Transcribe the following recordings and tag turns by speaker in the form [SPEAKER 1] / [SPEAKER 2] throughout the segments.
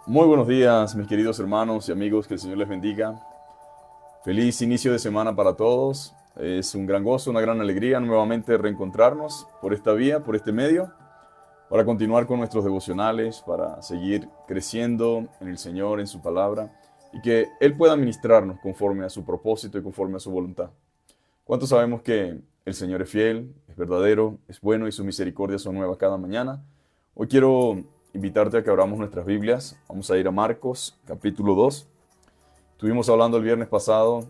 [SPEAKER 1] Muy buenos días, mis queridos hermanos y amigos, que el Señor les bendiga. Feliz inicio de semana para todos. Es un gran gozo, una gran alegría nuevamente reencontrarnos por esta vía, por este medio, para continuar con nuestros devocionales, para seguir creciendo en el Señor, en su palabra, y que Él pueda ministrarnos conforme a su propósito y conforme a su voluntad. ¿Cuántos sabemos que el Señor es fiel, es verdadero, es bueno y sus misericordias son nuevas cada mañana? Hoy quiero invitarte a que abramos nuestras Biblias. Vamos a ir a Marcos, capítulo 2. Estuvimos hablando el viernes pasado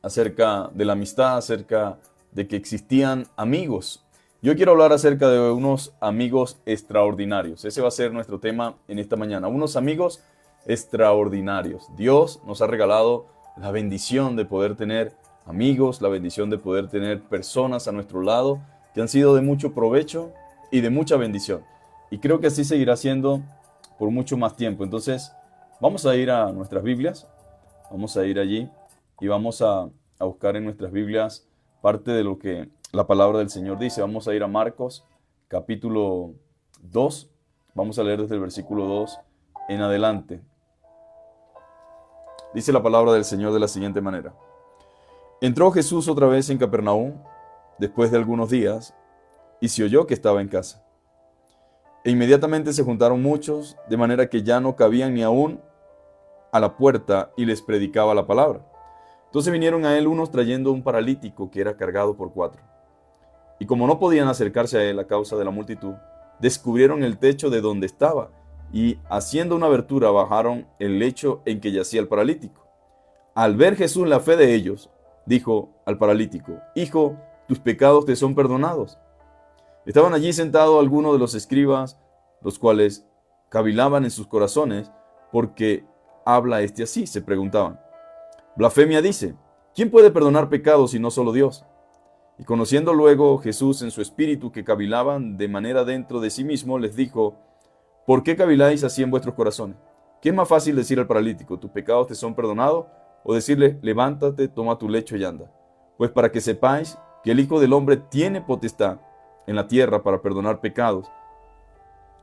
[SPEAKER 1] acerca de la amistad, acerca de que existían amigos. Yo quiero hablar acerca de unos amigos extraordinarios. Ese va a ser nuestro tema en esta mañana. Unos amigos extraordinarios. Dios nos ha regalado la bendición de poder tener amigos, la bendición de poder tener personas a nuestro lado que han sido de mucho provecho y de mucha bendición. Y creo que así seguirá siendo por mucho más tiempo. Entonces, vamos a ir a nuestras Biblias, vamos a ir allí y vamos a buscar en nuestras Biblias parte de lo que la palabra del Señor dice. Vamos a ir a Marcos, capítulo 2. Vamos a leer desde el versículo 2 en adelante. Dice la palabra del Señor de la siguiente manera. Entró Jesús otra vez en Capernaum, después de algunos días, y se oyó que estaba en casa. E inmediatamente se juntaron muchos, de manera que ya no cabían ni aún a la puerta, y les predicaba la palabra. Entonces vinieron a él unos trayendo un paralítico que era cargado por 4. Y como no podían acercarse a él a causa de la multitud, descubrieron el techo de donde estaba, y haciendo una abertura bajaron el lecho en que yacía el paralítico. Al ver Jesús la fe de ellos, dijo al paralítico: Hijo, tus pecados te son perdonados. Estaban allí sentados algunos de los escribas, los cuales cavilaban en sus corazones, porque habla este así, se preguntaban. Blasfemia dice, ¿quién puede perdonar pecados si no solo Dios? Y conociendo luego Jesús en su espíritu que cavilaban de manera dentro de sí mismo, les dijo, ¿por qué caviláis así en vuestros corazones? ¿Qué es más fácil decir al paralítico, tus pecados te son perdonados? O decirle, levántate, toma tu lecho y anda. Pues para que sepáis que el Hijo del Hombre tiene potestad en la tierra para perdonar pecados,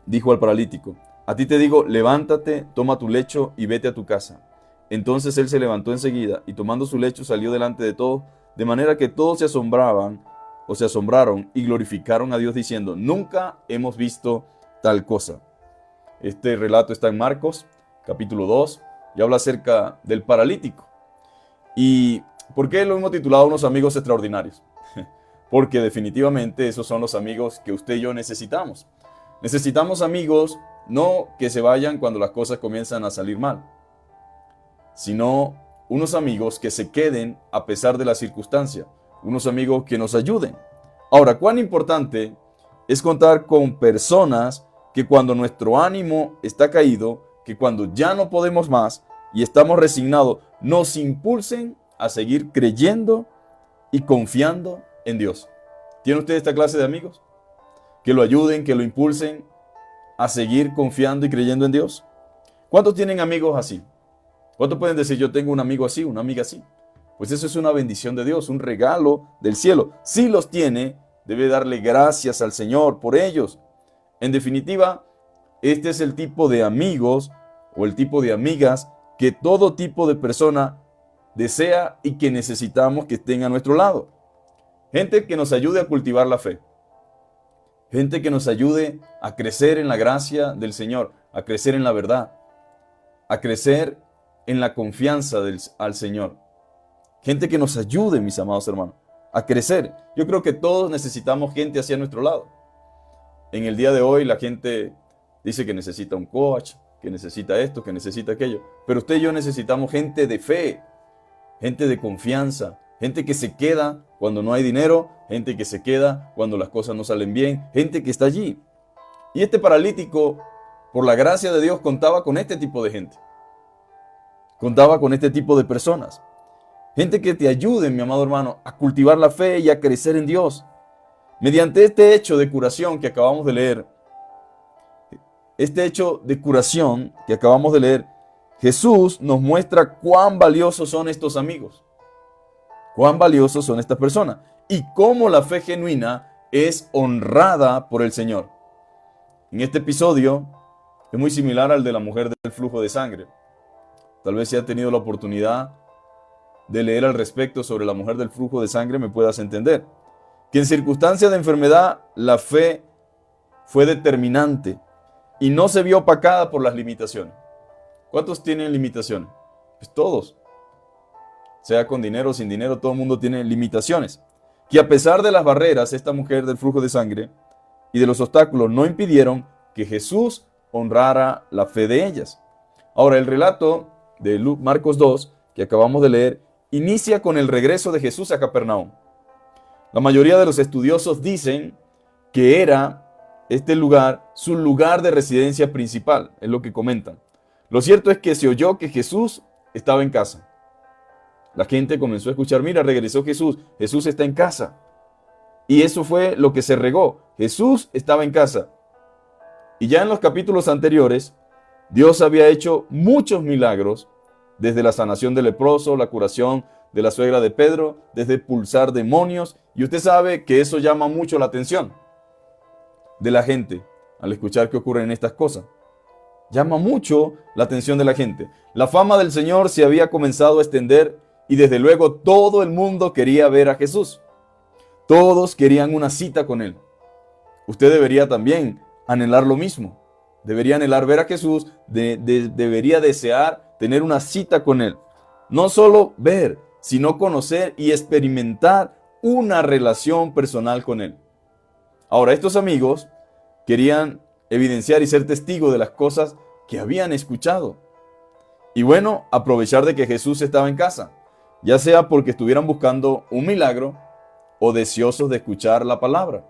[SPEAKER 1] dijo al paralítico, a ti te digo, levántate, toma tu lecho y vete a tu casa. Entonces él se levantó enseguida y tomando su lecho salió delante de todos, de manera que todos se asombraron y glorificaron a Dios diciendo, nunca hemos visto tal cosa. Este relato está en Marcos, capítulo 2, y habla acerca del paralítico. ¿Y por qué lo hemos titulado Unos amigos extraordinarios? Porque definitivamente esos son los amigos que usted y yo necesitamos. Necesitamos amigos no que se vayan cuando las cosas comienzan a salir mal, sino unos amigos que se queden a pesar de la circunstancia, unos amigos que nos ayuden. Ahora, cuán importante es contar con personas que cuando nuestro ánimo está caído, que cuando ya no podemos más y estamos resignados, nos impulsen a seguir creyendo y confiando en Dios. ¿Tiene usted esta clase de amigos? Que lo ayuden, que lo impulsen a seguir confiando y creyendo en Dios. ¿Cuántos tienen amigos así? ¿Cuántos pueden decir, yo tengo un amigo así, una amiga así? Pues eso es una bendición de Dios, un regalo del cielo. Si los tiene, debe darle gracias al Señor por ellos. En definitiva, este es el tipo de amigos o el tipo de amigas que todo tipo de persona desea y que necesitamos que estén a nuestro lado. Gente que nos ayude a cultivar la fe. Gente que nos ayude a crecer en la gracia del Señor, a crecer en la verdad, a crecer en la confianza al Señor. Gente que nos ayude, mis amados hermanos, a crecer. Yo creo que todos necesitamos gente hacia nuestro lado. En el día de hoy la gente dice que necesita un coach, que necesita esto, que necesita aquello. Pero usted y yo necesitamos gente de fe, gente de confianza, gente que se queda cuando no hay dinero, gente que se queda cuando las cosas no salen bien, gente que está allí. Y este paralítico, por la gracia de Dios, contaba con este tipo de gente. Contaba con este tipo de personas. Gente que te ayude, mi amado hermano, a cultivar la fe y a crecer en Dios. Mediante este hecho de curación que acabamos de leer, Jesús nos muestra cuán valiosos son estos amigos, cuán valiosos son estas personas y cómo la fe genuina es honrada por el Señor. En este episodio Es muy similar al de la mujer del flujo de sangre. Tal vez si has tenido la oportunidad de leer al respecto sobre la mujer del flujo de sangre, me puedas entender. Que en circunstancias de enfermedad, la fe fue determinante y no se vio opacada por las limitaciones. ¿Cuántos tienen limitaciones? Pues todos. Sea con dinero o sin dinero, todo el mundo tiene limitaciones. Que a pesar de las barreras, esta mujer del flujo de sangre y de los obstáculos no impidieron que Jesús honrara la fe de ellas. Ahora, el relato de Marcos 2, que acabamos de leer, inicia con el regreso de Jesús a Capernaum. La mayoría de los estudiosos dicen que era este lugar su lugar de residencia principal, es lo que comentan. Lo cierto es que se oyó que Jesús estaba en casa. La gente comenzó a escuchar, mira, regresó Jesús, Jesús está en casa. Y eso fue lo que se regó, Jesús estaba en casa. Y ya en los capítulos anteriores, Dios había hecho muchos milagros, desde la sanación del leproso, la curación de la suegra de Pedro, desde expulsar demonios. Y usted sabe que eso llama mucho la atención de la gente al escuchar que ocurren estas cosas. Llama mucho la atención de la gente. La fama del Señor se había comenzado a extender y desde luego todo el mundo quería ver a Jesús. Todos querían una cita con Él. Usted debería también anhelar lo mismo. Debería anhelar ver a Jesús, debería desear tener una cita con Él. No solo ver, sino conocer y experimentar una relación personal con Él. Ahora, estos amigos querían evidenciar y ser testigos de las cosas que habían escuchado. Y bueno, aprovechar de que Jesús estaba en casa, ya sea porque estuvieran buscando un milagro o deseosos de escuchar la palabra.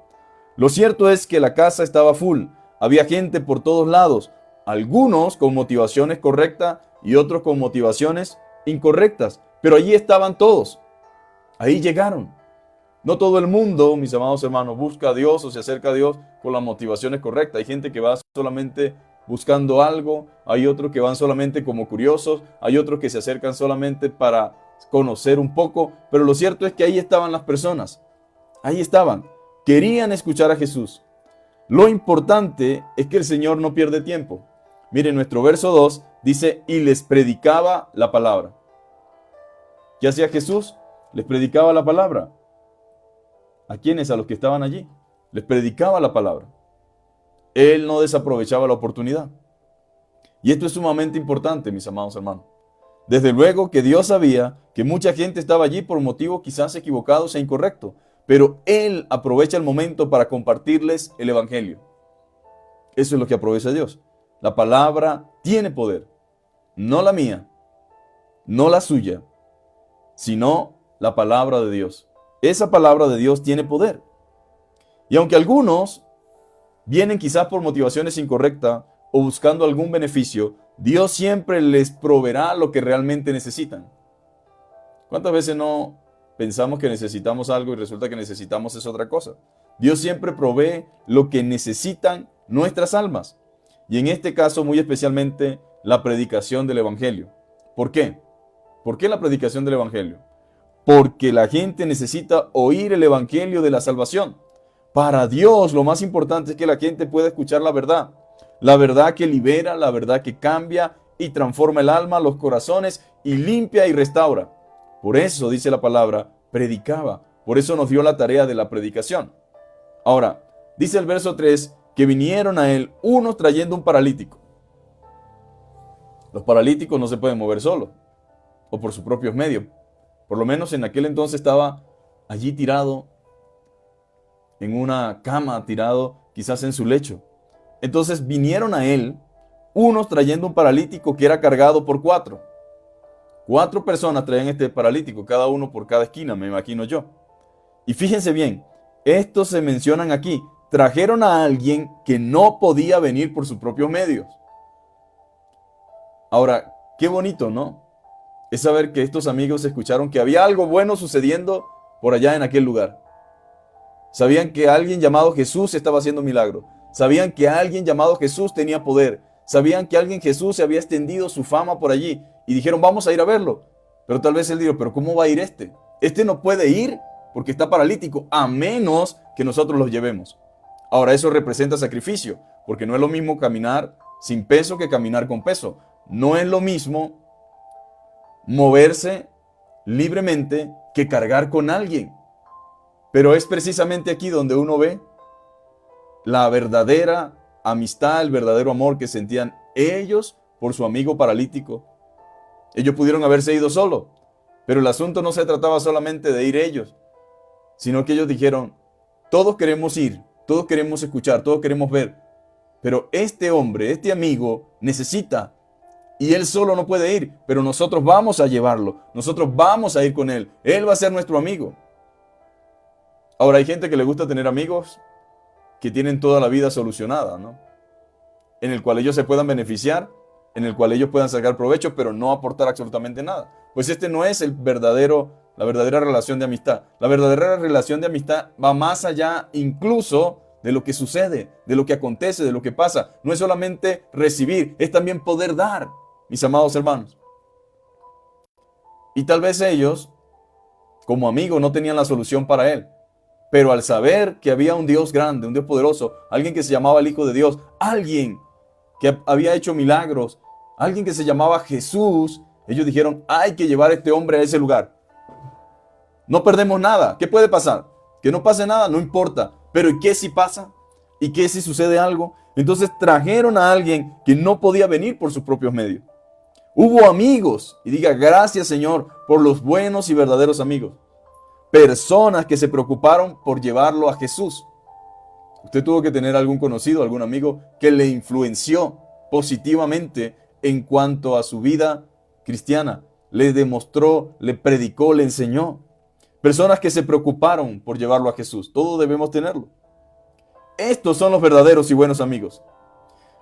[SPEAKER 1] Lo cierto es que la casa estaba full, había gente por todos lados, algunos con motivaciones correctas y otros con motivaciones incorrectas, pero allí estaban todos, ahí llegaron. No todo el mundo, mis amados hermanos, busca a Dios o se acerca a Dios con las motivaciones correctas. Hay gente que va solamente buscando algo, hay otros que van solamente como curiosos, hay otros que se acercan solamente para conocer un poco, pero lo cierto es que ahí estaban las personas, ahí estaban, querían escuchar a Jesús. Lo importante es que el Señor no pierde tiempo. Miren, nuestro verso 2 dice, y les predicaba la palabra. ¿Qué hacía Jesús? Les predicaba la palabra. ¿A quiénes? A los que estaban allí. Les predicaba la palabra. Él no desaprovechaba la oportunidad. Y esto es sumamente importante, mis amados hermanos. Desde luego que Dios sabía que mucha gente estaba allí por motivos quizás equivocados e incorrectos, pero Él aprovecha el momento para compartirles el Evangelio. Eso es lo que aprovecha Dios. La palabra tiene poder. No la mía, no la suya, sino la palabra de Dios. Esa palabra de Dios tiene poder. Y aunque algunos vienen quizás por motivaciones incorrectas o buscando algún beneficio, Dios siempre les proveerá lo que realmente necesitan. ¿Cuántas veces no pensamos que necesitamos algo y resulta que necesitamos es otra cosa? Dios siempre provee lo que necesitan nuestras almas. Y en este caso, muy especialmente, la predicación del Evangelio. ¿Por qué? ¿Por qué la predicación del Evangelio? Porque la gente necesita oír el Evangelio de la salvación. Para Dios lo más importante es que la gente pueda escuchar la verdad que libera, la verdad que cambia y transforma el alma, los corazones y limpia y restaura. Por eso, dice la palabra, predicaba. Por eso nos dio la tarea de la predicación. Ahora, dice el verso 3, que vinieron a él unos trayendo un paralítico. Los paralíticos no se pueden mover solos o por sus propios medios. Por lo menos en aquel entonces estaba allí tirado en una cama, tirado quizás en su lecho. Entonces vinieron a él unos trayendo un paralítico que era cargado por 4. 4 personas traían este paralítico, cada uno por cada esquina, me imagino yo. Y fíjense bien, estos se mencionan aquí. Trajeron a alguien que no podía venir por sus propios medios. Ahora, qué bonito, ¿no? Es saber que estos amigos escucharon que había algo bueno sucediendo por allá en aquel lugar. Sabían que alguien llamado Jesús estaba haciendo milagros. Sabían que alguien llamado Jesús tenía poder. Sabían que alguien Jesús se había extendido su fama por allí. Y dijeron, vamos a ir a verlo. Pero tal vez él dijo, pero ¿cómo va a ir este? Este no puede ir porque está paralítico, a menos que nosotros los llevemos. Ahora, eso representa sacrificio, porque no es lo mismo caminar sin peso que caminar con peso. No es lo mismo moverse libremente que cargar con alguien. Pero es precisamente aquí donde uno ve la verdadera amistad, el verdadero amor que sentían ellos por su amigo paralítico. Ellos pudieron haberse ido solos, pero el asunto no se trataba solamente de ir ellos, sino que ellos dijeron, todos queremos ir, todos queremos escuchar, todos queremos ver, pero este hombre, este amigo necesita, y él solo no puede ir, pero nosotros vamos a llevarlo, nosotros vamos a ir con él va a ser nuestro amigo. Ahora hay gente que le gusta tener amigos que tienen toda la vida solucionada, ¿no? En el cual ellos se puedan beneficiar, en el cual ellos puedan sacar provecho, pero no aportar absolutamente nada. Pues este no es la verdadera relación de amistad. La verdadera relación de amistad va más allá incluso de lo que sucede, de lo que acontece, de lo que pasa. No es solamente recibir, es también poder dar, mis amados hermanos. Y tal vez ellos, como amigos, no tenían la solución para él. Pero al saber que había un Dios grande, un Dios poderoso, alguien que se llamaba el Hijo de Dios, alguien que había hecho milagros, alguien que se llamaba Jesús, ellos dijeron, hay que llevar a este hombre a ese lugar. No perdemos nada. ¿Qué puede pasar? Que no pase nada, no importa. Pero ¿y qué si pasa? ¿Y qué si sucede algo? Entonces trajeron a alguien que no podía venir por sus propios medios. Hubo amigos, y diga, gracias Señor por los buenos y verdaderos amigos. Personas que se preocuparon por llevarlo a Jesús. Usted tuvo que tener algún conocido, algún amigo que le influenció positivamente en cuanto a su vida cristiana. Le demostró, le predicó, le enseñó. Personas que se preocuparon por llevarlo a Jesús. Todos debemos tenerlo. Estos son los verdaderos y buenos amigos.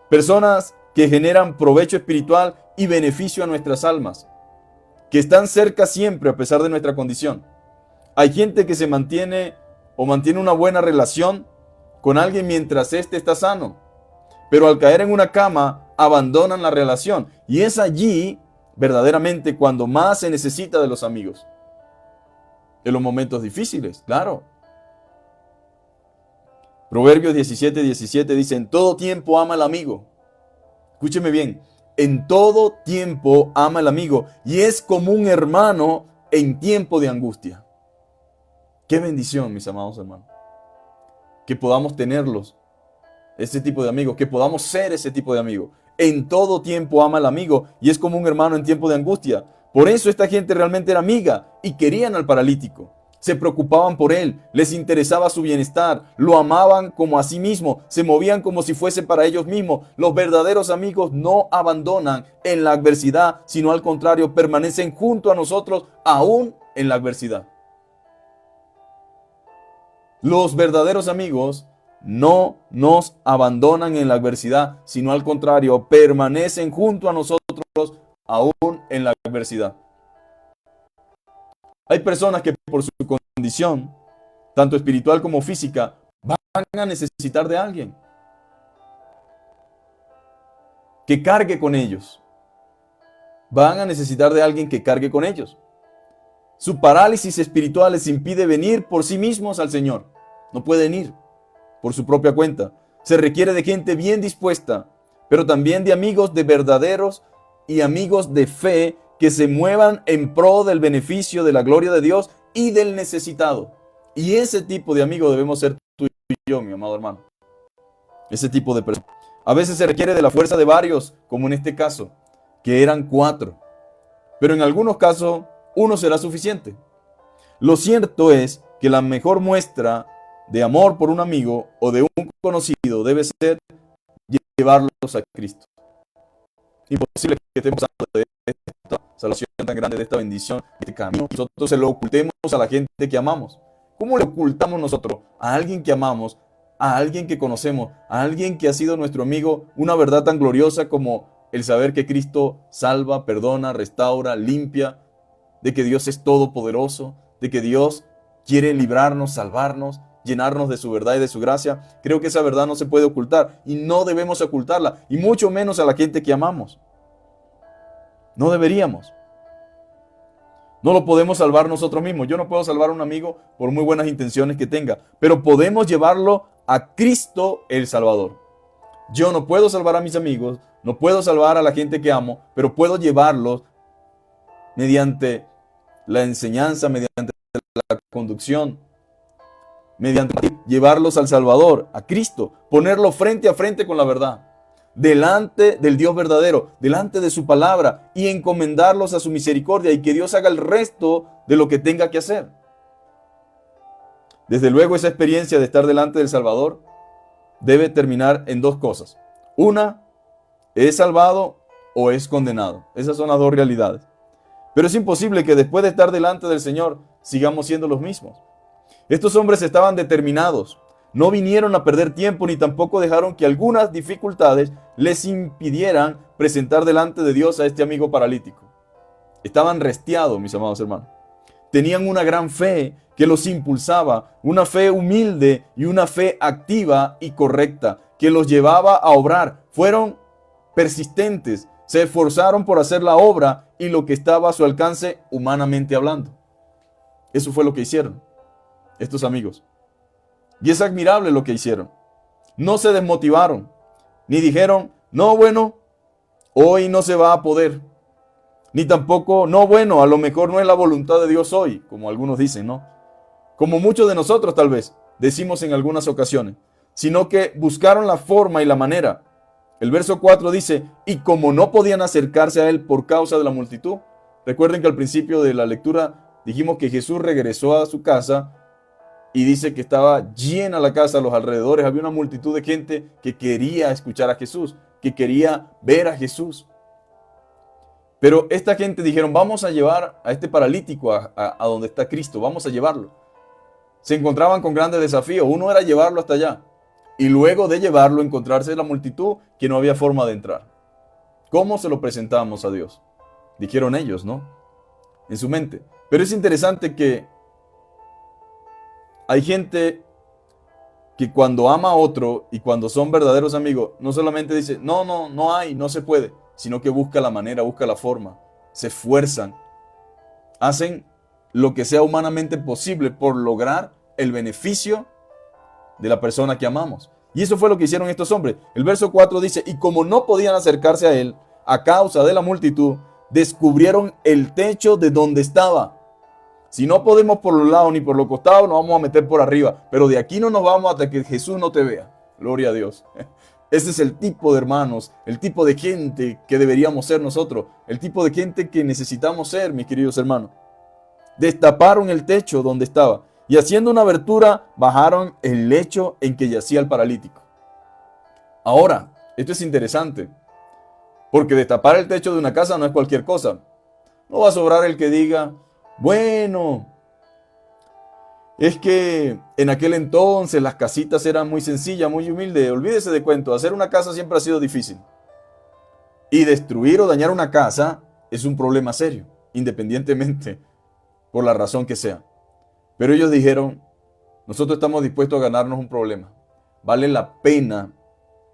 [SPEAKER 1] Personas que generan provecho espiritual y beneficio a nuestras almas. Que están cerca siempre a pesar de nuestra condición. Hay gente que se mantiene una buena relación con alguien mientras éste está sano. Pero al caer en una cama, abandonan la relación. Y es allí, verdaderamente, cuando más se necesita de los amigos. En los momentos difíciles, claro. Proverbios 17:17 dice, en todo tiempo ama al amigo. Escúcheme bien, en todo tiempo ama al amigo y es como un hermano en tiempo de angustia. Qué bendición, mis amados hermanos. Que podamos tenerlos, ese tipo de amigos, que podamos ser ese tipo de amigos. En todo tiempo ama al amigo y es como un hermano en tiempo de angustia. Por eso esta gente realmente era amiga y querían al paralítico. Se preocupaban por él, les interesaba su bienestar, lo amaban como a sí mismo, se movían como si fuese para ellos mismos. Los verdaderos amigos no abandonan en la adversidad, sino al contrario, permanecen junto a nosotros aún en la adversidad. Los verdaderos amigos no nos abandonan en la adversidad, sino al contrario, permanecen junto a nosotros aún en la adversidad. Hay personas que por su condición, tanto espiritual como física, van a necesitar de alguien que cargue con ellos. Van a necesitar de alguien que cargue con ellos. Su parálisis espiritual les impide venir por sí mismos al Señor. No pueden ir por su propia cuenta. Se requiere de gente bien dispuesta, pero también de amigos de verdaderos y amigos de fe que se muevan en pro del beneficio de la gloria de Dios y del necesitado. Y ese tipo de amigos debemos ser tú y yo, mi amado hermano. Ese tipo de personas. A veces se requiere de la fuerza de varios, como en este caso, que eran 4. Pero en algunos casos, 1 será suficiente. Lo cierto es que la mejor muestra de amor por un amigo o de un conocido debe ser llevarlos a Cristo. Imposible que estemos hablando de esta salvación tan grande, de esta bendición, de este camino. Nosotros se lo ocultemos a la gente que amamos. ¿Cómo le ocultamos nosotros a alguien que amamos, a alguien que conocemos, a alguien que ha sido nuestro amigo, una verdad tan gloriosa como el saber que Cristo salva, perdona, restaura, limpia, de que Dios es todopoderoso, de que Dios quiere librarnos, salvarnos, llenarnos de su verdad y de su gracia? Creo que esa verdad no se puede ocultar y no debemos ocultarla, y mucho menos a la gente que amamos. No deberíamos. No lo podemos salvar nosotros mismos. Yo no puedo salvar a un amigo por muy buenas intenciones que tenga, pero podemos llevarlo a Cristo el Salvador. Yo no puedo salvar a mis amigos, no puedo salvar a la gente que amo, pero puedo llevarlos mediante la enseñanza, mediante la conducción, mediante llevarlos al Salvador, a Cristo, ponerlo frente a frente con la verdad, delante del Dios verdadero, delante de su palabra y encomendarlos a su misericordia y que Dios haga el resto de lo que tenga que hacer. Desde luego, esa experiencia de estar delante del Salvador debe terminar en dos cosas. Una, es salvado o es condenado. Esas son las dos realidades. Pero es imposible que después de estar delante del Señor sigamos siendo los mismos. Estos hombres estaban determinados. No vinieron a perder tiempo ni tampoco dejaron que algunas dificultades les impidieran presentar delante de Dios a este amigo paralítico. Estaban restiados, mis amados hermanos. Tenían una gran fe que los impulsaba, una fe humilde y una fe activa y correcta que los llevaba a obrar. Fueron persistentes, se esforzaron por hacer la obra y lo que estaba a su alcance humanamente hablando. Eso fue lo que hicieron estos amigos. Y es admirable lo que hicieron. No se desmotivaron, ni dijeron, no, bueno, hoy no se va a poder. Ni tampoco, no, bueno, a lo mejor no es la voluntad de Dios hoy, como algunos dicen, ¿no? Como muchos de nosotros tal vez decimos en algunas ocasiones, sino que buscaron la forma y la manera. El verso 4 dice, y como no podían acercarse a él por causa de la multitud. Recuerden que al principio de la lectura dijimos que Jesús regresó a su casa y dice que estaba llena la casa a los alrededores. Había una multitud de gente que quería escuchar a Jesús, que quería ver a Jesús. Pero esta gente dijeron, vamos a llevar a este paralítico a donde está Cristo, vamos a llevarlo. Se encontraban con grandes desafíos. Uno era llevarlo hasta allá. Y luego de llevarlo, encontrarse la multitud que no había forma de entrar. ¿Cómo se lo presentamos a Dios? Dijeron ellos, ¿no? En su mente. Pero es interesante que hay gente que cuando ama a otro y cuando son verdaderos amigos, no solamente dice, no hay, no se puede, sino que busca la manera, busca la forma, se esfuerzan, hacen lo que sea humanamente posible por lograr el beneficio de la persona que amamos. Y eso fue lo que hicieron estos hombres. El verso 4 dice, y como no podían acercarse a él a causa de la multitud, descubrieron el techo de donde estaba. Si no podemos por los lados ni por los costados, nos vamos a meter por arriba. Pero de aquí no nos vamos hasta que Jesús no te vea. Gloria a Dios. Ese es el tipo de hermanos, el tipo de gente que deberíamos ser nosotros. El tipo de gente que necesitamos ser, mis queridos hermanos. Destaparon el techo donde estaba y haciendo una abertura bajaron el lecho en que yacía el paralítico. Ahora, esto es interesante, porque destapar el techo de una casa no es cualquier cosa. No va a sobrar el que diga, bueno, es que en aquel entonces las casitas eran muy sencillas, muy humildes. Olvídese de cuento, hacer una casa siempre ha sido difícil. Y destruir o dañar una casa es un problema serio, independientemente por la razón que sea. Pero ellos dijeron, nosotros estamos dispuestos a ganarnos un problema. Vale la pena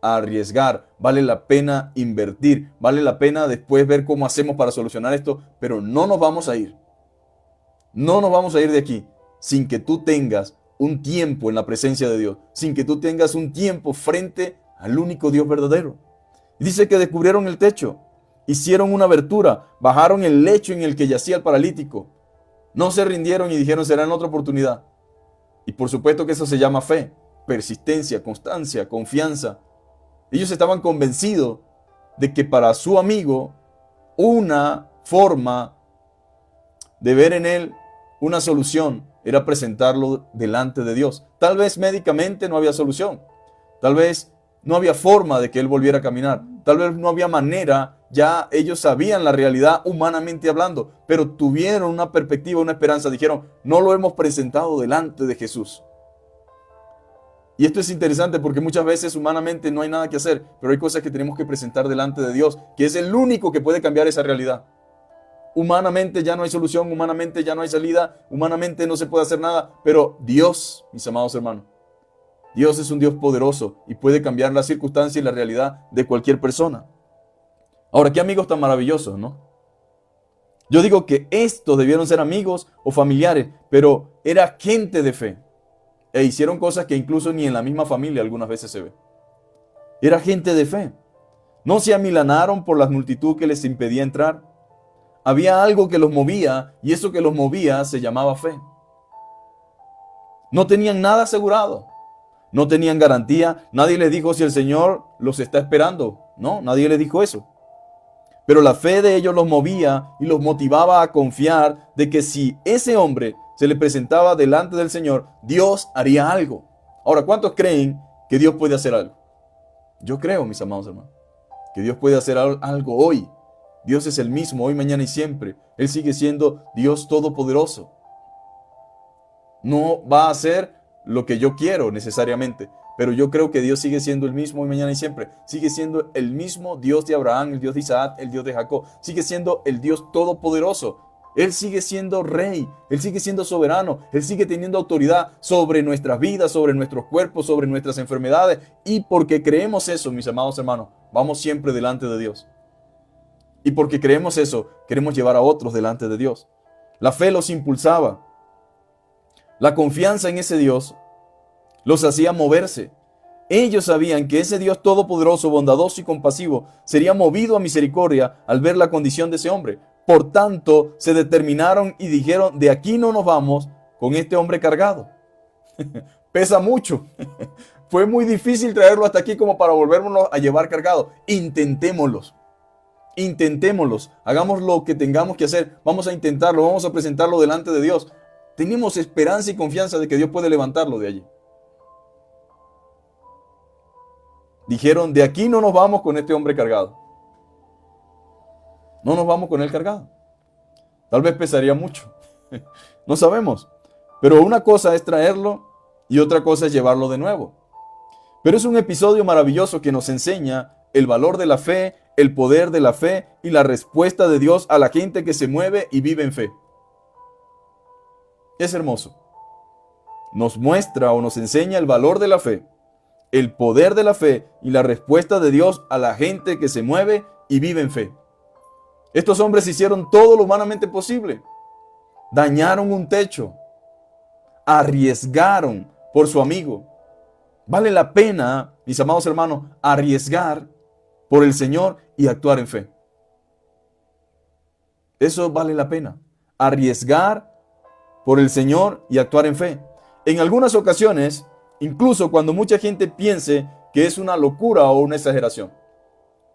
[SPEAKER 1] arriesgar, vale la pena invertir, vale la pena después ver cómo hacemos para solucionar esto, pero no nos vamos a ir. No nos vamos a ir de aquí sin que tú tengas un tiempo en la presencia de Dios, sin que tú tengas un tiempo frente al único Dios verdadero. Y dice que descubrieron el techo, hicieron una abertura, bajaron el lecho en el que yacía el paralítico. No se rindieron y dijeron, será en otra oportunidad. Y por supuesto que eso se llama fe, persistencia, constancia, confianza. Ellos estaban convencidos de que para su amigo una forma de ver en él una solución era presentarlo delante de Dios. Tal vez médicamente no había solución. Tal vez no había forma de que él volviera a caminar. Tal vez no había manera. Ya ellos sabían la realidad humanamente hablando, pero tuvieron una perspectiva, una esperanza. Dijeron, no lo hemos presentado delante de Jesús. Y esto es interesante porque muchas veces humanamente no hay nada que hacer, pero hay cosas que tenemos que presentar delante de Dios, que es el único que puede cambiar esa realidad. Humanamente ya no hay solución, humanamente ya no hay salida, humanamente no se puede hacer nada, pero Dios, mis amados hermanos, Dios es un Dios poderoso y puede cambiar la circunstancia y la realidad de cualquier persona. Ahora, qué amigos tan maravillosos, ¿no? Yo digo que estos debieron ser amigos o familiares, pero era gente de fe. E hicieron cosas que incluso ni en la misma familia algunas veces se ve. Era gente de fe. No se amilanaron por la multitud que les impedía entrar. Había algo que los movía y eso que los movía se llamaba fe. No tenían nada asegurado. No tenían garantía. Nadie les dijo si el Señor los está esperando. No, nadie les dijo eso. Pero la fe de ellos los movía y los motivaba a confiar de que si ese hombre se le presentaba delante del Señor, Dios haría algo. Ahora, ¿cuántos creen que Dios puede hacer algo? Yo creo, mis amados hermanos, que Dios puede hacer algo hoy. Dios es el mismo hoy, mañana y siempre. Él sigue siendo Dios todopoderoso. No va a hacer lo que yo quiero necesariamente, pero yo creo que Dios sigue siendo el mismo hoy, mañana y siempre. Sigue siendo el mismo Dios de Abraham, el Dios de Isaac, el Dios de Jacob. Sigue siendo el Dios todopoderoso. Él sigue siendo rey, Él sigue siendo soberano, Él sigue teniendo autoridad sobre nuestras vidas, sobre nuestros cuerpos, sobre nuestras enfermedades. Y porque creemos eso, mis amados hermanos, vamos siempre delante de Dios. Y porque creemos eso, queremos llevar a otros delante de Dios. La fe los impulsaba. La confianza en ese Dios los hacía moverse. Ellos sabían que ese Dios todopoderoso, bondadoso y compasivo sería movido a misericordia al ver la condición de ese hombre. Por tanto, se determinaron y dijeron, de aquí no nos vamos con este hombre cargado. Pesa mucho. Fue muy difícil traerlo hasta aquí como para volvernos a llevar cargado. Intentémoslos. Intentémoslos. Hagamos lo que tengamos que hacer. Vamos a intentarlo. Vamos a presentarlo delante de Dios. Tenemos esperanza y confianza de que Dios puede levantarlo de allí. Dijeron, de aquí no nos vamos con este hombre cargado. No nos vamos con él cargado. Tal vez pesaría mucho. No sabemos. Pero una cosa es traerlo y otra cosa es llevarlo de nuevo. Pero es un episodio maravilloso que nos enseña el valor de la fe, el poder de la fe y la respuesta de Dios a la gente que se mueve y vive en fe. Es hermoso. Nos muestra o nos enseña el valor de la fe, el poder de la fe y la respuesta de Dios a la gente que se mueve y vive en fe. Estos hombres hicieron todo lo humanamente posible. Dañaron un techo. Arriesgaron por su amigo. Vale la pena, mis amados hermanos, arriesgar por el Señor y actuar en fe. Eso vale la pena. Arriesgar por el Señor y actuar en fe. En algunas ocasiones, incluso cuando mucha gente piense que es una locura o una exageración.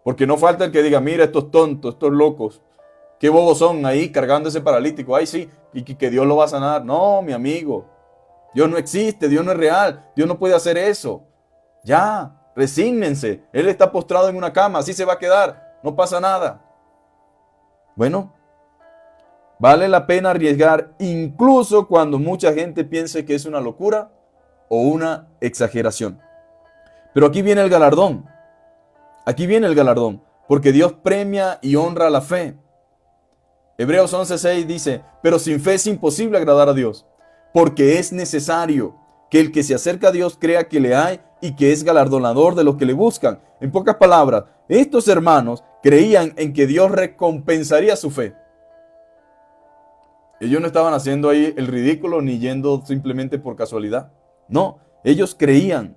[SPEAKER 1] Porque no falta el que diga, mira estos tontos, estos locos, qué bobos son ahí cargando ese paralítico. Ay, sí, y que Dios lo va a sanar. No, mi amigo, Dios no existe, Dios no es real, Dios no puede hacer eso. Ya, resígnense. Él está postrado en una cama, así se va a quedar, no pasa nada. Bueno, vale la pena arriesgar incluso cuando mucha gente piense que es una locura o una exageración. Pero aquí viene el galardón. Aquí viene el galardón, porque Dios premia y honra la fe. Hebreos 11:6 dice, pero sin fe es imposible agradar a Dios, porque es necesario que el que se acerca a Dios crea que le hay y que es galardonador de los que le buscan. En pocas palabras, estos hermanos creían en que Dios recompensaría su fe. Ellos no estaban haciendo ahí el ridículo ni yendo simplemente por casualidad. No, ellos creían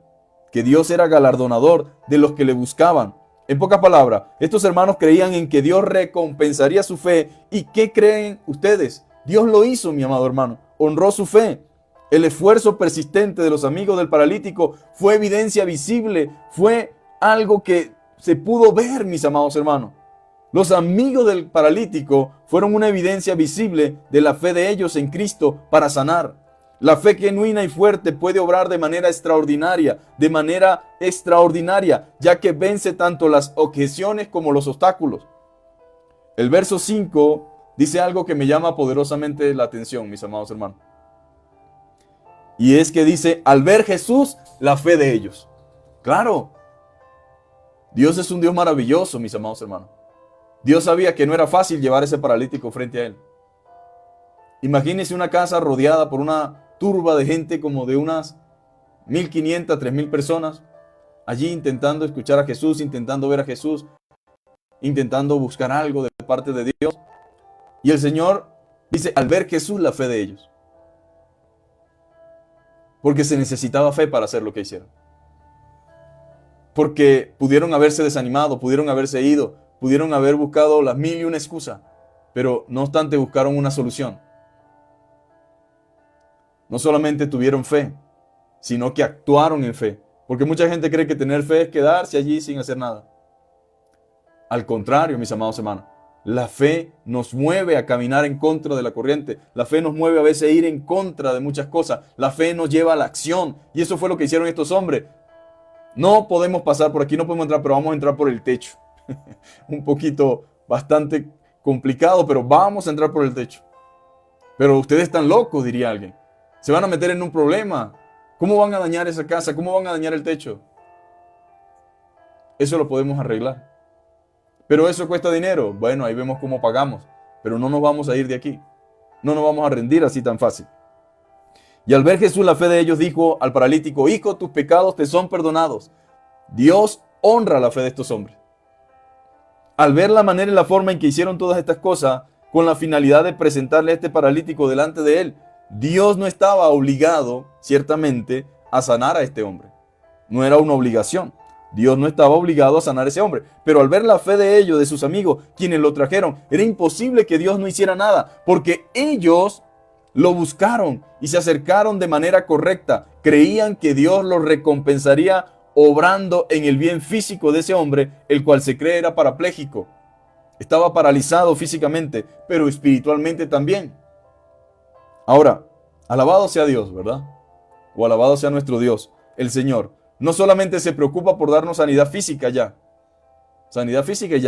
[SPEAKER 1] que Dios era galardonador de los que le buscaban. En pocas palabras, estos hermanos creían en que Dios recompensaría su fe. ¿Y qué creen ustedes? Dios lo hizo, mi amado hermano. Honró su fe. El esfuerzo persistente de los amigos del paralítico fue evidencia visible. Fue algo que se pudo ver, mis amados hermanos. Los amigos del paralítico fueron una evidencia visible de la fe de ellos en Cristo para sanar. La fe genuina y fuerte puede obrar de manera extraordinaria, ya que vence tanto las objeciones como los obstáculos. El verso 5 dice algo que me llama poderosamente la atención, mis amados hermanos. Y es que dice, al ver Jesús, la fe de ellos. Claro, Dios es un Dios maravilloso, mis amados hermanos. Dios sabía que no era fácil llevar ese paralítico frente a él. Imagínense una casa rodeada por una turba de gente como de unas 1,500, 3,000 personas, allí intentando escuchar a Jesús, intentando ver a Jesús, intentando buscar algo de parte de Dios. Y el Señor dice, al ver Jesús, la fe de ellos. Porque se necesitaba fe para hacer lo que hicieron. porque pudieron haberse desanimado, pudieron haberse ido, pudieron haber buscado las mil y una excusas, pero no obstante buscaron una solución. No solamente tuvieron fe, sino que actuaron en fe. Porque mucha gente cree que tener fe es quedarse allí sin hacer nada. Al contrario, mis amados hermanos, la fe nos mueve a caminar en contra de la corriente. La fe nos mueve a veces a ir en contra de muchas cosas. La fe nos lleva a la acción. Y eso fue lo que hicieron estos hombres. No podemos pasar por aquí, no podemos entrar, pero vamos a entrar por el techo. Un poquito bastante complicado, pero vamos a entrar por el techo. Pero ustedes están locos, diría alguien. Se van a meter en un problema. ¿Cómo van a dañar esa casa? ¿Cómo van a dañar el techo? Eso lo podemos arreglar. Pero eso cuesta dinero. Bueno, ahí vemos cómo pagamos. Pero no nos vamos a ir de aquí. No nos vamos a rendir así tan fácil. Y al ver Jesús la fe de ellos, dijo al paralítico: hijo, tus pecados te son perdonados. Dios honra la fe de estos hombres. Al ver la manera y la forma en que hicieron todas estas cosas, con la finalidad de presentarle a este paralítico delante de él, Dios no estaba obligado, ciertamente, a sanar a este hombre. No era una obligación. Dios no estaba obligado a sanar a ese hombre. Pero al ver la fe de ellos, de sus amigos, quienes lo trajeron, era imposible que Dios no hiciera nada, porque ellos lo buscaron y se acercaron de manera correcta. Creían que Dios los recompensaría obrando en el bien físico de ese hombre, el cual se cree era parapléjico. Estaba paralizado físicamente, pero espiritualmente también. Ahora, alabado sea Dios, ¿verdad? O alabado sea nuestro Dios, el Señor. No solamente se preocupa por darnos sanidad física ya,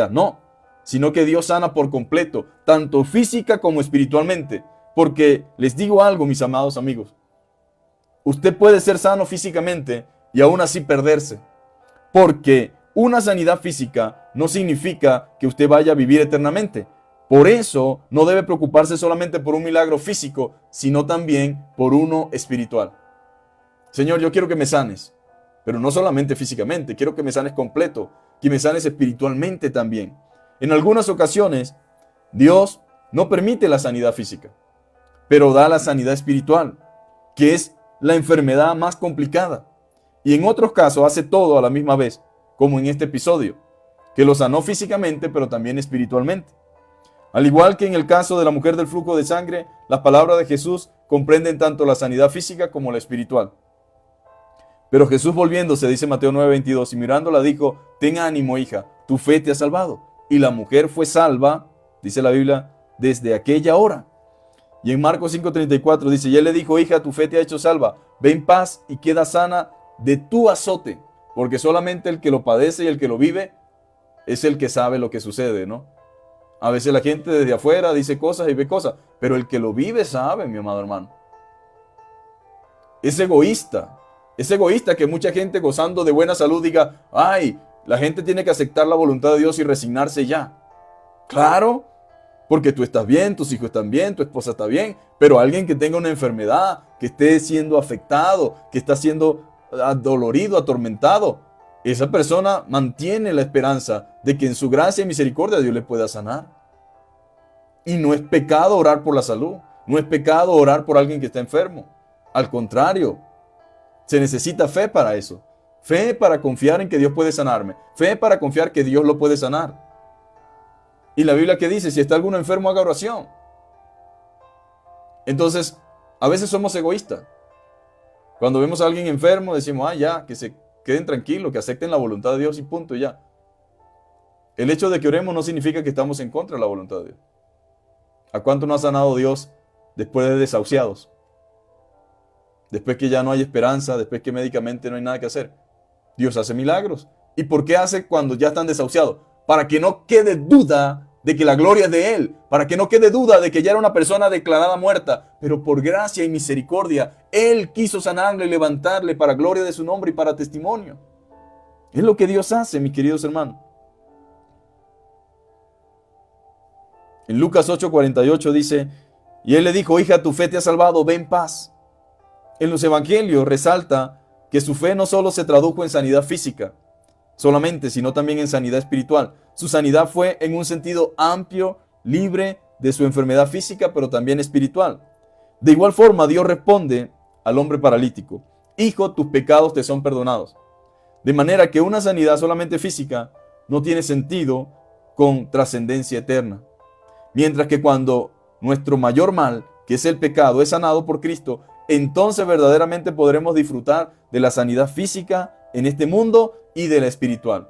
[SPEAKER 1] no, sino que Dios sana por completo, tanto física como espiritualmente. Porque les digo algo, mis amados amigos, usted puede ser sano físicamente y aún así perderse, porque una sanidad física no significa que usted vaya a vivir eternamente. Por eso no debe preocuparse solamente por un milagro físico, sino también por uno espiritual. Señor, yo quiero que me sanes, pero no solamente físicamente, quiero que me sanes completo, que me sanes espiritualmente también. En algunas ocasiones, Dios no permite la sanidad física, pero da la sanidad espiritual, que es la enfermedad más complicada. Y en otros casos hace todo a la misma vez, como en este episodio, que lo sanó físicamente, pero también espiritualmente. Al igual que en el caso de la mujer del flujo de sangre, las palabras de Jesús comprenden tanto la sanidad física como la espiritual. Pero Jesús volviéndose, dice Mateo 9:22, y mirándola dijo: ten ánimo, hija, tu fe te ha salvado. Y la mujer fue salva, dice la Biblia, desde aquella hora. Y en Marcos 5:34 dice: y él le dijo: hija, tu fe te ha hecho salva, ve en paz y queda sana de tu azote. Porque solamente el que lo padece y el que lo vive es el que sabe lo que sucede, ¿no? A veces la gente desde afuera dice cosas y ve cosas, pero el que lo vive sabe, mi amado hermano. Es egoísta que mucha gente gozando de buena salud diga: ay, la gente tiene que aceptar la voluntad de Dios y resignarse ya. Claro, porque tú estás bien, tus hijos están bien, tu esposa está bien, pero alguien que tenga una enfermedad, que esté siendo afectado, que está siendo adolorido, atormentado, esa persona mantiene la esperanza de que en su gracia y misericordia Dios le pueda sanar. Y no es pecado orar por la salud, no es pecado orar por alguien que está enfermo. Al contrario, se necesita fe para eso. Fe para confiar en que Dios puede sanarme. Fe para confiar que Dios lo puede sanar. Y la Biblia que dice: si está alguno enfermo, haga oración. Entonces, a veces somos egoístas. Cuando vemos a alguien enfermo, decimos: ya, que se queden tranquilos, que acepten la voluntad de Dios y punto, ya. El hecho de que oremos no significa que estamos en contra de la voluntad de Dios. ¿A cuánto no ha sanado Dios después de desahuciados? Después que ya no hay esperanza, después que médicamente no hay nada que hacer. Dios hace milagros. ¿Y por qué hace cuando ya están desahuciados? Para que no quede duda de que la gloria es de Él. Para que no quede duda de que ya era una persona declarada muerta. Pero por gracia y misericordia, Él quiso sanarle y levantarle para gloria de su nombre y para testimonio. Es lo que Dios hace, mis queridos hermanos. En Lucas 8:48 dice: y Él le dijo: hija, tu fe te ha salvado, ve en paz. En los evangelios resalta que su fe no solo se tradujo en sanidad física solamente, sino también en sanidad espiritual. Su sanidad fue en un sentido amplio, libre de su enfermedad física, pero también espiritual. De igual forma, Dios responde al hombre paralítico: hijo, tus pecados te son perdonados. De manera que una sanidad solamente física no tiene sentido con trascendencia eterna. Mientras que cuando nuestro mayor mal, que es el pecado, es sanado por Cristo, entonces verdaderamente podremos disfrutar de la sanidad física en este mundo y de la espiritual.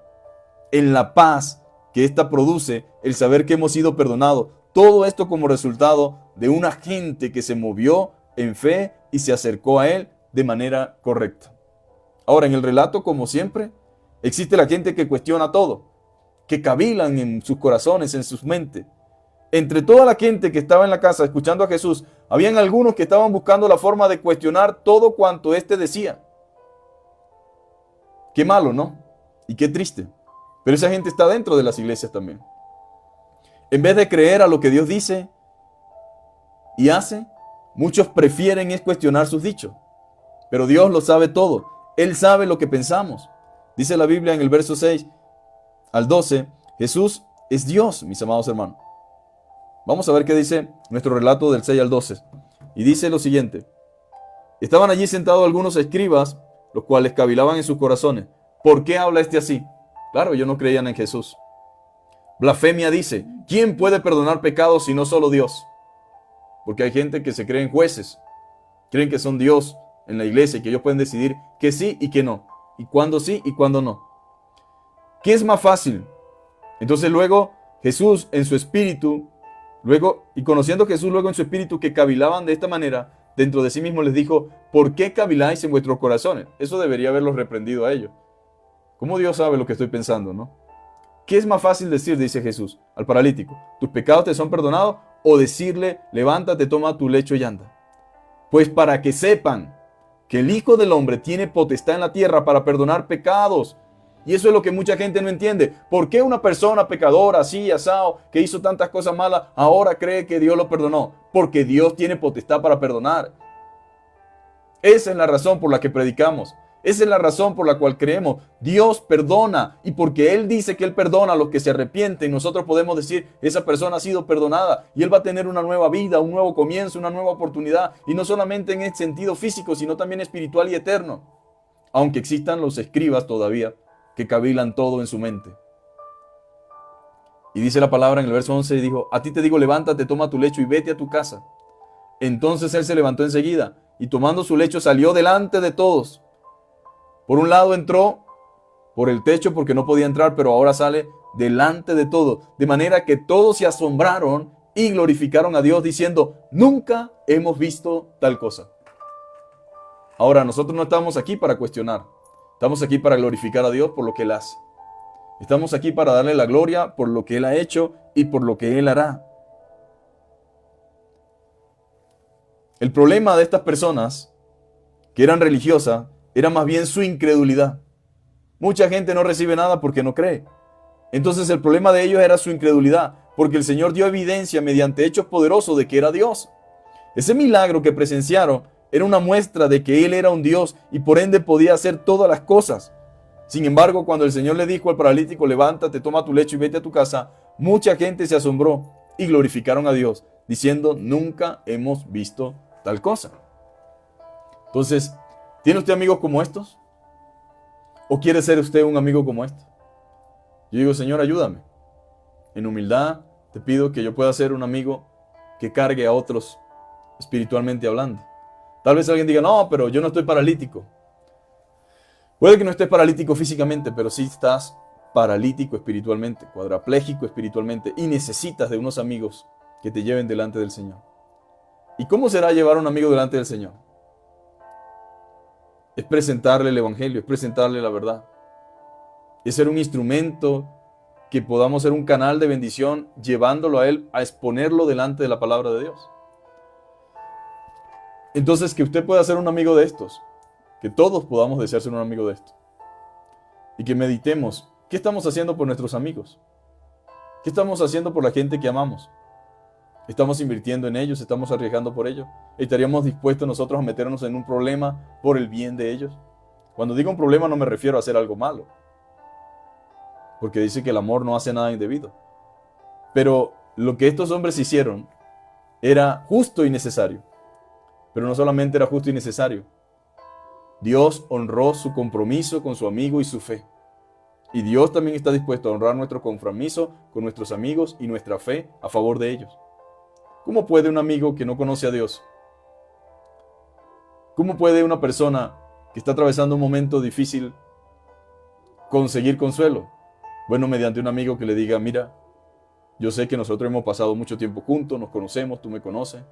[SPEAKER 1] En la paz que ésta produce, el saber que hemos sido perdonados, todo esto como resultado de una gente que se movió en fe y se acercó a Él de manera correcta. Ahora, en el relato, como siempre, existe la gente que cuestiona todo, que cavilan en sus corazones, en sus mentes. Entre toda la gente que estaba en la casa escuchando a Jesús, habían algunos que estaban buscando la forma de cuestionar todo cuanto éste decía. Qué malo, ¿no? Y qué triste. Pero esa gente está dentro de las iglesias también. En vez de creer a lo que Dios dice y hace, muchos prefieren es cuestionar sus dichos. Pero Dios lo sabe todo. Él sabe lo que pensamos. Dice la Biblia en el verso 6 al 12, Jesús es Dios, mis amados hermanos. Vamos a ver qué dice nuestro relato del 6 al 12. Y dice lo siguiente. Estaban allí sentados algunos escribas, los cuales cavilaban en sus corazones. ¿Por qué habla este así? Claro, ellos no creían en Jesús. Blasfemia dice, ¿quién puede perdonar pecados si no solo Dios? Porque hay gente que se creen jueces, creen que son Dios en la iglesia y que ellos pueden decidir que sí y que no, y cuándo sí y cuándo no. ¿Qué es más fácil? Entonces luego Jesús en su espíritu, y conociendo a Jesús luego en su espíritu que cavilaban de esta manera, dentro de sí mismo les dijo, ¿por qué caviláis en vuestros corazones? Eso debería haberlos reprendido a ellos. ¿Cómo Dios sabe lo que estoy pensando, no? ¿Qué es más fácil decir, dice Jesús, al paralítico? ¿Tus pecados te son perdonados? O decirle, levántate, toma tu lecho y anda. Pues para que sepan que el Hijo del Hombre tiene potestad en la tierra para perdonar pecados. Y eso es lo que mucha gente no entiende. ¿Por qué una persona pecadora, así, asado, que hizo tantas cosas malas, ahora cree que Dios lo perdonó? Porque Dios tiene potestad para perdonar. Esa es la razón por la que predicamos. Esa es la razón por la cual creemos. Dios perdona. Y porque Él dice que Él perdona a los que se arrepienten, nosotros podemos decir, esa persona ha sido perdonada. Y Él va a tener una nueva vida, un nuevo comienzo, una nueva oportunidad. Y no solamente en el sentido físico, sino también espiritual y eterno. Aunque existan los escribas todavía, que cavilan todo en su mente. Y dice la palabra en el verso 11, dijo, a ti te digo, levántate, toma tu lecho y vete a tu casa. Entonces él se levantó enseguida, y tomando su lecho salió delante de todos. Por un lado entró por el techo porque no podía entrar, pero ahora sale delante de todos. De manera que todos se asombraron y glorificaron a Dios diciendo, nunca hemos visto tal cosa. Ahora, nosotros no estamos aquí para cuestionar. Estamos aquí para glorificar a Dios por lo que Él hace. Estamos aquí para darle la gloria por lo que Él ha hecho y por lo que Él hará. El problema de estas personas que eran religiosas era más bien su incredulidad. Mucha gente no recibe nada porque no cree. Entonces el problema de ellos era su incredulidad, porque el Señor dio evidencia mediante hechos poderosos de que era Dios. Ese milagro que presenciaron era una muestra de que Él era un Dios y por ende podía hacer todas las cosas. Sin embargo, cuando el Señor le dijo al paralítico, levántate, toma tu lecho y vete a tu casa, mucha gente se asombró y glorificaron a Dios, diciendo, nunca hemos visto tal cosa. Entonces, ¿tiene usted amigos como estos? ¿O quiere ser usted un amigo como este? Yo digo, Señor, ayúdame. En humildad te pido que yo pueda ser un amigo que cargue a otros espiritualmente hablando. Tal vez alguien diga, no, pero yo no estoy paralítico. Puede que no estés paralítico físicamente, pero sí estás paralítico espiritualmente, cuadraplégico espiritualmente, y necesitas de unos amigos que te lleven delante del Señor. ¿Y cómo será llevar a un amigo delante del Señor? Es presentarle el Evangelio, es presentarle la verdad. Es ser un instrumento que podamos ser un canal de bendición, llevándolo a Él, a exponerlo delante de la palabra de Dios. Entonces, que usted pueda ser un amigo de estos, que todos podamos desear ser un amigo de estos. Y que meditemos, ¿qué estamos haciendo por nuestros amigos? ¿Qué estamos haciendo por la gente que amamos? ¿Estamos invirtiendo en ellos? ¿Estamos arriesgando por ellos? ¿Estaríamos dispuestos nosotros a meternos en un problema por el bien de ellos? Cuando digo un problema no me refiero a hacer algo malo, porque dice que el amor no hace nada indebido. Pero lo que estos hombres hicieron era justo y necesario. Pero no solamente era justo y necesario, Dios honró su compromiso con su amigo y su fe. Y Dios también está dispuesto a honrar nuestro compromiso con nuestros amigos y nuestra fe a favor de ellos. ¿Cómo puede un amigo que no conoce a Dios? ¿Cómo puede una persona que está atravesando un momento difícil conseguir consuelo? Bueno, mediante un amigo que le diga, mira, yo sé que nosotros hemos pasado mucho tiempo juntos, nos conocemos, tú me conoces.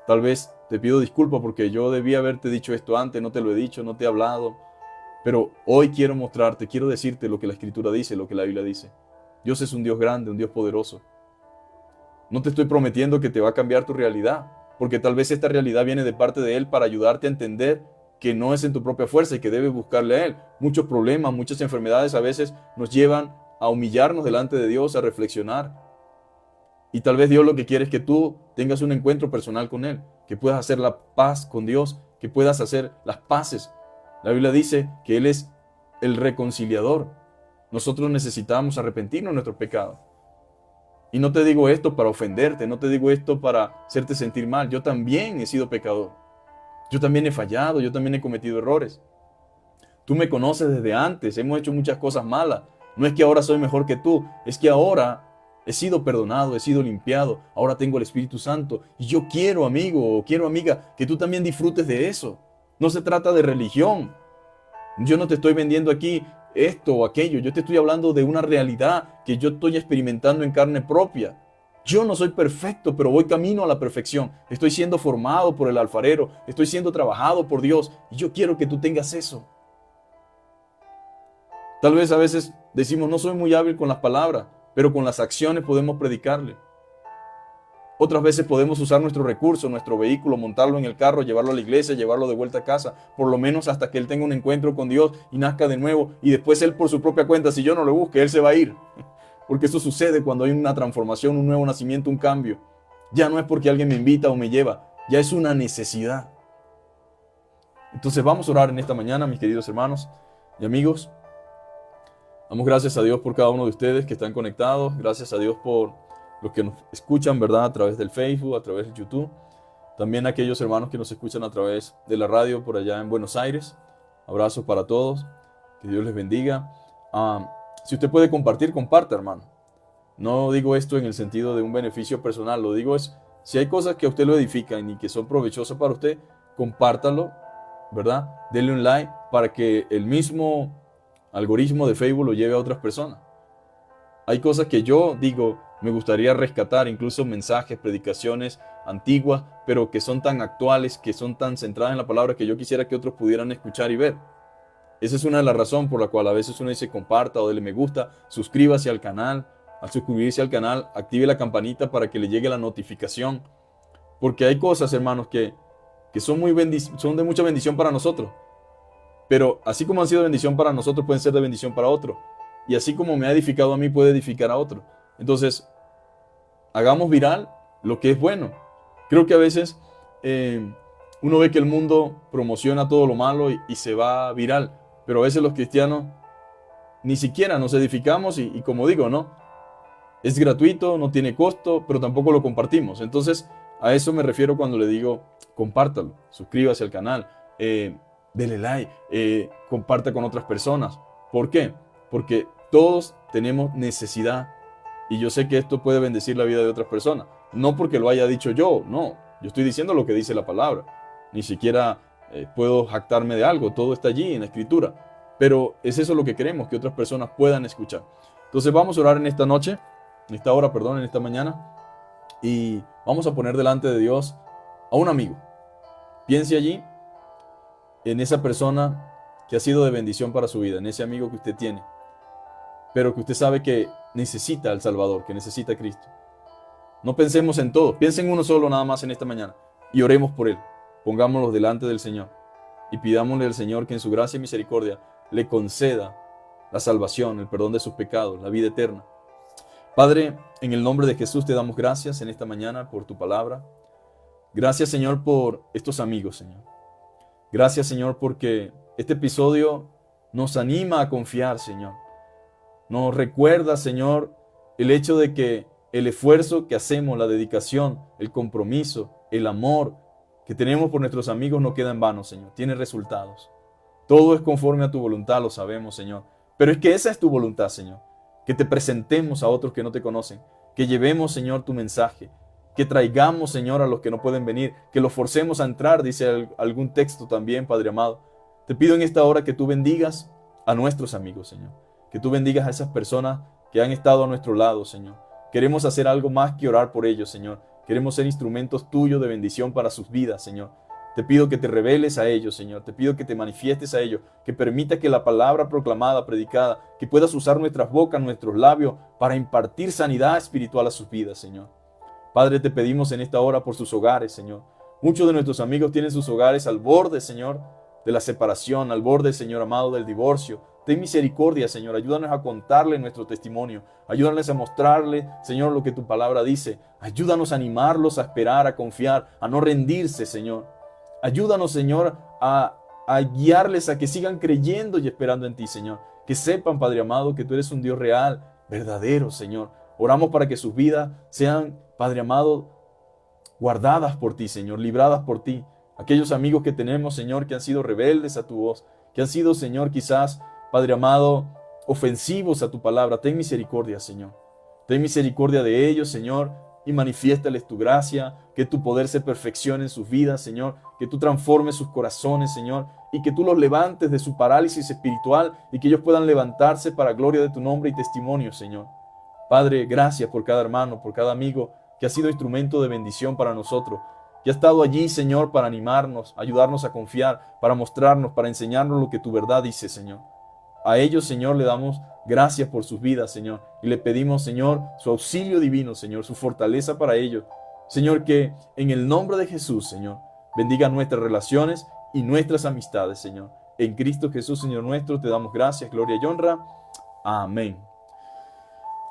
[SPEAKER 1] Tal vez te pido disculpas porque yo debía haberte dicho esto antes, no te lo he dicho, no te he hablado. Pero hoy quiero mostrarte, quiero decirte lo que la Escritura dice, lo que la Biblia dice. Dios es un Dios grande, un Dios poderoso. No te estoy prometiendo que te va a cambiar tu realidad, porque tal vez esta realidad viene de parte de Él para ayudarte a entender que no es en tu propia fuerza y que debes buscarle a Él. Muchos problemas, muchas enfermedades a veces nos llevan a humillarnos delante de Dios, a reflexionar. Y tal vez Dios lo que quiere es que tú tengas un encuentro personal con Él, que puedas hacer la paz con Dios, que puedas hacer las paces. La Biblia dice que Él es el reconciliador. Nosotros necesitamos arrepentirnos de nuestros pecados. Y no te digo esto para ofenderte, no te digo esto para hacerte sentir mal. Yo también he sido pecador. Yo también he fallado, yo también he cometido errores. Tú me conoces desde antes, hemos hecho muchas cosas malas. No es que ahora soy mejor que tú, es que ahora he sido perdonado, he sido limpiado, ahora tengo el Espíritu Santo. Y yo quiero, amigo o quiero, amiga, que tú también disfrutes de eso. No se trata de religión. Yo no te estoy vendiendo aquí esto o aquello. Yo te estoy hablando de una realidad que yo estoy experimentando en carne propia. Yo no soy perfecto, pero voy camino a la perfección. Estoy siendo formado por el alfarero. Estoy siendo trabajado por Dios. Y yo quiero que tú tengas eso. Tal vez a veces decimos, no soy muy hábil con las palabras, pero con las acciones podemos predicarle. Otras veces podemos usar nuestro recurso, nuestro vehículo, montarlo en el carro, llevarlo a la iglesia, llevarlo de vuelta a casa, por lo menos hasta que él tenga un encuentro con Dios y nazca de nuevo. Y después él por su propia cuenta, si yo no lo busque, él se va a ir. Porque eso sucede cuando hay una transformación, un nuevo nacimiento, un cambio. Ya no es porque alguien me invita o me lleva, ya es una necesidad. Entonces vamos a orar en esta mañana, mis queridos hermanos y amigos. Damos gracias a Dios por cada uno de ustedes que están conectados. Gracias a Dios por los que nos escuchan, ¿verdad? A través del Facebook, a través de YouTube. También a aquellos hermanos que nos escuchan a través de la radio por allá en Buenos Aires. Abrazos para todos. Que Dios les bendiga. Si usted puede compartir, comparta, hermano. No digo esto en el sentido de un beneficio personal. Lo digo es, si hay cosas que a usted lo edifican y que son provechosas para usted, compártalo, ¿verdad? Denle un like para que el mismo algoritmo de Facebook lo lleve a otras personas. Hay cosas que yo digo, me gustaría rescatar, incluso mensajes, predicaciones antiguas, pero que son tan actuales, que son tan centradas en la palabra que yo quisiera que otros pudieran escuchar y ver. Esa es una de las razones por la cual a veces uno dice comparta o dele me gusta, suscríbase al canal. Al suscribirse al canal, active la campanita para que le llegue la notificación. Porque hay cosas, hermanos, que son, son de mucha bendición para nosotros. Pero así como han sido bendición para nosotros, pueden ser de bendición para otro. Y así como me ha edificado a mí, puede edificar a otro. Entonces, hagamos viral lo que es bueno. Creo que a veces uno ve que el mundo promociona todo lo malo y se va viral. Pero a veces los cristianos ni siquiera nos edificamos y como digo, ¿no? Es gratuito, no tiene costo, pero tampoco lo compartimos. Entonces, a eso me refiero cuando le digo, compártalo, suscríbase al canal, dele like, comparta con otras personas. ¿Por qué? Porque todos tenemos necesidad y yo sé que esto puede bendecir la vida de otras personas. No porque lo haya dicho yo, no. Yo estoy diciendo lo que dice la palabra. Ni siquiera puedo jactarme de algo, todo está allí en la Escritura. Pero es eso lo que queremos, que otras personas puedan escuchar. Entonces vamos a orar en esta noche. En esta hora, perdón, en esta mañana, y vamos a poner delante de Dios a un amigo. Piense allí en esa persona que ha sido de bendición para su vida, en ese amigo que usted tiene, pero que usted sabe que necesita al Salvador, que necesita a Cristo. No pensemos en todo, piense en uno solo nada más en esta mañana y oremos por él. Pongámoslo delante del Señor y pidámosle al Señor que en su gracia y misericordia le conceda la salvación, el perdón de sus pecados, la vida eterna. Padre, en el nombre de Jesús te damos gracias en esta mañana por tu palabra. Gracias, Señor, por estos amigos, Señor. Gracias, Señor, porque este episodio nos anima a confiar, Señor. Nos recuerda, Señor, el hecho de que el esfuerzo que hacemos, la dedicación, el compromiso, el amor que tenemos por nuestros amigos no queda en vano, Señor. Tiene resultados. Todo es conforme a tu voluntad, lo sabemos, Señor. Pero es que esa es tu voluntad, Señor. Que te presentemos a otros que no te conocen. Que llevemos, Señor, tu mensaje. Que traigamos, Señor, a los que no pueden venir. Que los forcemos a entrar, dice algún texto también, Padre amado. Te pido en esta hora que tú bendigas a nuestros amigos, Señor. Que tú bendigas a esas personas que han estado a nuestro lado, Señor. Queremos hacer algo más que orar por ellos, Señor. Queremos ser instrumentos tuyos de bendición para sus vidas, Señor. Te pido que te reveles a ellos, Señor. Te pido que te manifiestes a ellos, que permita que la palabra proclamada, predicada, que puedas usar nuestras bocas, nuestros labios, para impartir sanidad espiritual a sus vidas, Señor. Padre, te pedimos en esta hora por sus hogares, Señor. Muchos de nuestros amigos tienen sus hogares al borde, Señor, de la separación, al borde, Señor amado, del divorcio. Ten misericordia, Señor. Ayúdanos a contarle nuestro testimonio. Ayúdanos a mostrarle, Señor, lo que tu palabra dice. Ayúdanos a animarlos a esperar, a confiar, a no rendirse, Señor. Ayúdanos, Señor, a guiarles a que sigan creyendo y esperando en ti, Señor. Que sepan, Padre amado, que tú eres un Dios real, verdadero, Señor. Oramos para que sus vidas sean, Padre amado, guardadas por ti, Señor, libradas por ti. Aquellos amigos que tenemos, Señor, que han sido rebeldes a tu voz, que han sido, Señor, quizás, Padre amado, ofensivos a tu palabra. Ten misericordia, Señor. Ten misericordia de ellos, Señor, y manifiéstales tu gracia, que tu poder se perfeccione en sus vidas, Señor, que tú transformes sus corazones, Señor, y que tú los levantes de su parálisis espiritual y que ellos puedan levantarse para gloria de tu nombre y testimonio, Señor. Padre, gracias por cada hermano, por cada amigo que ha sido instrumento de bendición para nosotros, que ha estado allí, Señor, para animarnos, ayudarnos a confiar, para mostrarnos, para enseñarnos lo que tu verdad dice, Señor. A ellos, Señor, le damos gracias por sus vidas, Señor, y le pedimos, Señor, su auxilio divino, Señor, su fortaleza para ellos. Señor, que en el nombre de Jesús, Señor, bendiga nuestras relaciones y nuestras amistades, Señor. En Cristo Jesús, Señor nuestro, te damos gracias, gloria y honra. Amén.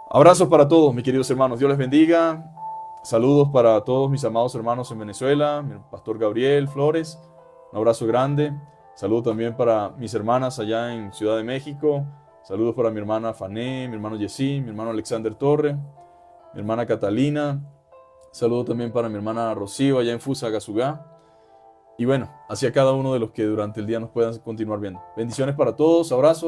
[SPEAKER 1] Abrazos para todos, mis queridos hermanos. Dios les bendiga. Saludos para todos mis amados hermanos en Venezuela, mi pastor Gabriel Flores. Un abrazo grande. Saludos también para mis hermanas allá en Ciudad de México. Saludos para mi hermana Fané, mi hermano Yesí, mi hermano Alexander Torre, mi hermana Catalina. Saludos también para mi hermana Rocío allá en Fusagasugá. Y bueno, hacia cada uno de los que durante el día nos puedan continuar viendo. Bendiciones para todos, abrazos.